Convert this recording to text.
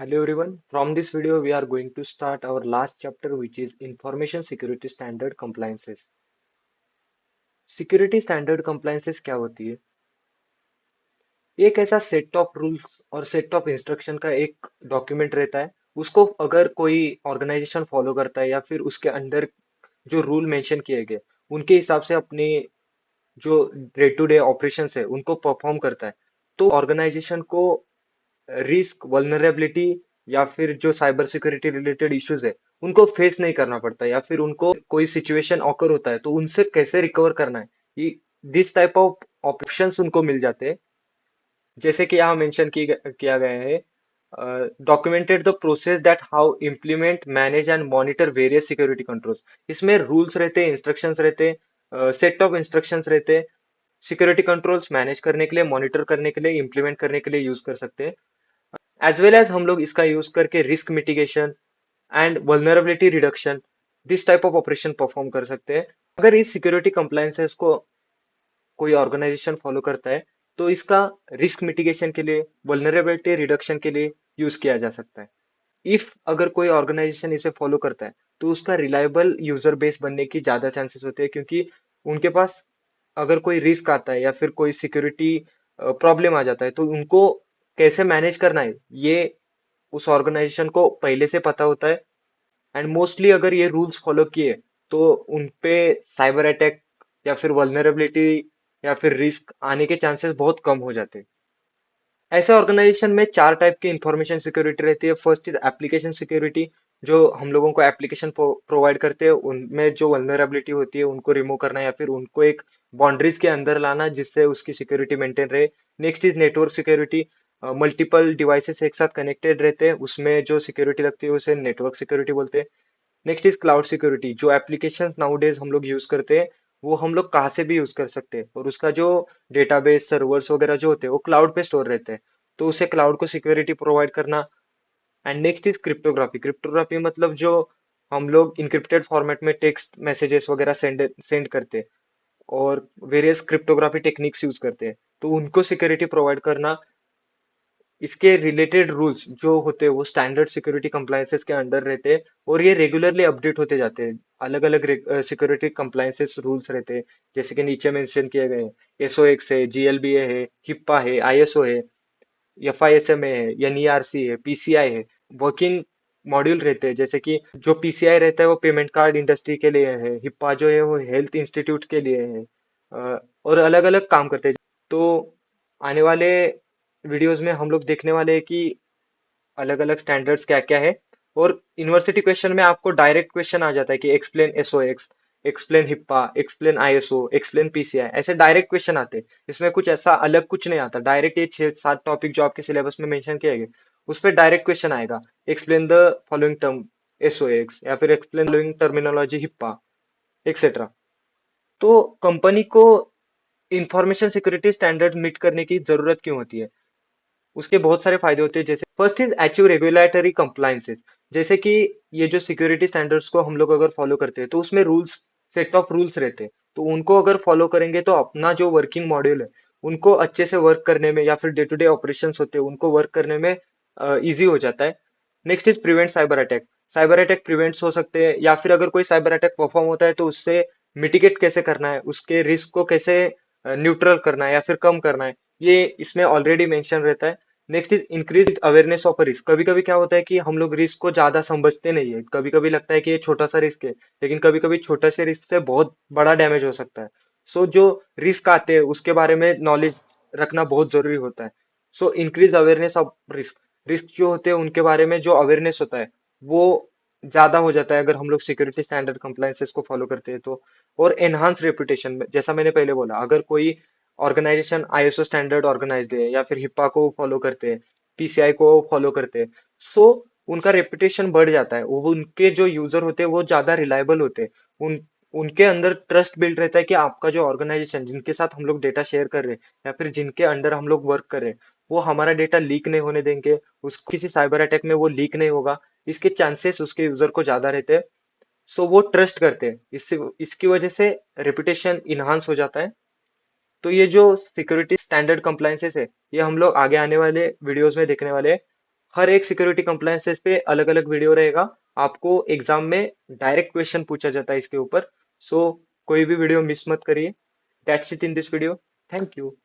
Hello everyone. From this video, we are going to start our last chapter, which is Information Security Standard Compliances. Security standard compliances क्या होती है? ये एक ऐसा set of rules और set of instruction का एक document रहता है। उसको अगर कोई ऑर्गेनाइजेशन फॉलो करता है या फिर उसके अंदर जो रूल मेंशन किए गए उनके हिसाब से अपनी जो डे टू डे ऑपरेशंस है उनको परफॉर्म करता है, तो ऑर्गेनाइजेशन को रिस्क वल्नरेबिलिटी या फिर जो साइबर सिक्योरिटी रिलेटेड इश्यूज है उनको फेस नहीं करना पड़ता, या फिर उनको कोई सिचुएशन ऑकर होता है तो उनसे कैसे रिकवर करना है, ये दिस टाइप ऑफ ऑप्शंस उनको मिल जाते हैं। जैसे कि यहाँ मेंशन किया गया है, documented the process that how implement manage and monitor various security controls. इसमें रूल्स रहते हैं, इंस्ट्रक्शंस रहते हैं, सेट ऑफ इंस्ट्रक्शंस रहते हैं। सिक्योरिटी कंट्रोल्स मैनेज करने के लिए, मॉनिटर करने के लिए, इम्प्लीमेंट करने के लिए यूज कर सकते हैं। एज वेल एज हम लोग इसका यूज करके risk mitigation and vulnerability reduction this type of operation perform कर सकते हैं। अगर इस सिक्योरिटी कंप्लायंसेस को कोई ऑर्गेनाइजेशन फॉलो करता है तो इसका रिस्क मिटिगेशन के लिए, वल्नरेबिलिटी रिडक्शन के लिए यूज किया जा सकता है। इफ अगर कोई ऑर्गेनाइजेशन इसे फॉलो करता है तो उसका रिलायबल यूजर बेस बनने की ज्यादा चांसेस होते हैं, क्योंकि उनके पास अगर कोई रिस्क आता है या फिर कोई सिक्योरिटी प्रॉब्लम आ जाता है तो उनको कैसे मैनेज करना है ये उस ऑर्गेनाइजेशन को पहले से पता होता है। एंड मोस्टली अगर ये रूल्स फॉलो किए तो उनपे साइबर अटैक या फिर वल्नरेबिलिटी या फिर रिस्क आने के चांसेस बहुत कम हो जाते हैं। ऐसे ऑर्गेनाइजेशन में चार टाइप की इंफॉर्मेशन सिक्योरिटी रहती है। फर्स्ट इज एप्लीकेशन सिक्योरिटी, जो हम लोगों को एप्लीकेशन प्रोवाइड करते हैं उनमें जो वल्नरेबिलिटी होती है उनको रिमूव करना या फिर उनको एक बाउंड्रीज के अंदर लाना जिससे उसकी सिक्योरिटी मेंटेन रहे। Next is network security, multiple devices एक साथ कनेक्टेड रहते हैं उसमें जो सिक्योरिटी लगती है उसे नेटवर्क सिक्योरिटी बोलते हैं। नेक्स्ट इज क्लाउड सिक्योरिटी, जो एप्लीकेशन नाउडेज हम लोग यूज करते हैं वो हम लोग कहाँ से भी यूज कर सकते हैं और उसका जो डेटाबेस सर्वर्स वगैरह जो होते हैं वो क्लाउड पे स्टोर रहते हैं, तो उसे क्लाउड को सिक्योरिटी प्रोवाइड करना। And next is cryptography. Cryptography मतलब जो हम लोग इनक्रिप्टेड फॉर्मेट में टेक्स्ट मैसेजेस वगैरह सेंड सेंड करते हैं और वेरियस क्रिप्टोग्राफी टेक्निक्स यूज करते हैं, तो उनको सिक्योरिटी प्रोवाइड करना। इसके रिलेटेड रूल्स जो होते हैं वो स्टैंडर्ड सिक्योरिटी कंप्लायंसेस के अंडर रहते हैं और ये रेगुलरली अपडेट होते जाते हैं। अलग अलग सिक्योरिटी कंप्लायंसेस रूल्स रहते हैं, जैसे कि नीचे मेंशन किए गए हैं। एसओएक्स है, जीएलबीए है, हिप्पा है, आईएसओ है, एफआईएसएमए है, एनईआरसी है, पीसीआई है। वर्किंग मॉड्यूल रहते हैं, जैसे कि जो पीसीआई रहता है वो पेमेंट कार्ड इंडस्ट्री के लिए है, हिप्पा जो है वो हेल्थ इंस्टीट्यूट के लिए है। और अलग अलग काम करते हैं। तो आने वाले वीडियोस में हम लोग देखने वाले हैं कि अलग अलग स्टैंडर्ड्स क्या क्या है। और यूनिवर्सिटी क्वेश्चन में आपको डायरेक्ट क्वेश्चन आ जाता है कि explain SOX, explain HIPAA, explain ISO, explain PCI, ऐसे डायरेक्ट क्वेश्चन आते हैं। इसमें कुछ ऐसा अलग कुछ नहीं आता, डायरेक्ट ये 6-7 टॉपिक जो आपके सिलेबस में मेंशन किए गए उस पर डायरेक्ट क्वेश्चन आएगा। Explain the following term SOX या फिर explain following terminology HIPAA, etcetera. तो कंपनी को इंफॉर्मेशन सिक्योरिटी स्टैंडर्ड मीट करने की जरूरत क्यों होती है? उसके बहुत सारे फायदे होते हैं। जैसे first is achieve regulatory compliances, जैसे कि ये जो सिक्योरिटी स्टैंडर्ड्स को हम लोग अगर फॉलो करते हैं तो उसमें रूल्स, सेट ऑफ रूल्स रहते हैं, तो उनको अगर फॉलो करेंगे तो अपना जो वर्किंग मॉड्यूल है उनको अच्छे से वर्क करने में या फिर डे टू डे ऑपरेशन होते हैं उनको वर्क करने में ईजी हो जाता है। Next is prevent cyber attack. Cyber attack prevents हो सकते हैं, या फिर अगर कोई साइबर अटैक परफॉर्म होता है तो उससे मिटिगेट कैसे करना है, उसके रिस्क को कैसे न्यूट्रल करना है या फिर कम करना है, ये इसमें ऑलरेडी मेंशन रहता है। Next is increase awareness of risk. कभी कभी क्या होता है कि हम लोग रिस्क को ज्यादा समझते नहीं है, कभी कभी लगता है कि ये छोटा सा रिस्क है, लेकिन कभी कभी छोटे से रिस्क से बहुत बड़ा डैमेज हो सकता है। सो जो रिस्क आते हैं उसके बारे में नॉलेज रखना बहुत जरूरी होता है। So increase awareness of risk, risk जो होते हैं उनके बारे में जो अवेयरनेस होता है वो ज्यादा हो जाता है अगर हम लोग सिक्योरिटी स्टैंडर्ड कंप्लायंसेस को फॉलो करते हैं तो। और एनहांस रेपुटेशन, जैसा मैंने पहले बोला, अगर कोई ऑर्गेनाइजेशन आईएसओ स्टैंडर्ड ऑर्गेनाइज्ड है या फिर हिप्पा को फॉलो करते हैं, पीसीआई को फॉलो करते हैं, सो उनका रेपुटेशन बढ़ जाता है। वो उनके जो यूजर होते हैं वो ज्यादा रिलायबल होते हैं। उन उनके अंदर ट्रस्ट बिल्ड रहता है कि आपका जो ऑर्गेनाइजेशन जिनके साथ हम लोग डेटा शेयर कर रहे हैं या फिर जिनके अंडर हम लोग वर्क कर रहे हैं वो हमारा डेटा लीक नहीं होने देंगे, उस किसी साइबर अटैक में वो लीक नहीं होगा, इसके चांसेस उसके यूजर को ज्यादा रहते हैं। सो वो ट्रस्ट करते हैं, इससे इसकी वजह से रेपुटेशन इनहांस हो जाता है। तो ये जो सिक्योरिटी स्टैंडर्ड कंप्लायंसेस है ये हम लोग आगे आने वाले वीडियोस में देखने वाले हैं। हर एक सिक्योरिटी कंप्लायंसेस पे अलग अलग वीडियो रहेगा। आपको एग्जाम में डायरेक्ट क्वेश्चन पूछा जाता है इसके ऊपर। सो कोई भी वीडियो मिस मत करिए। That's it in this video. Thank you.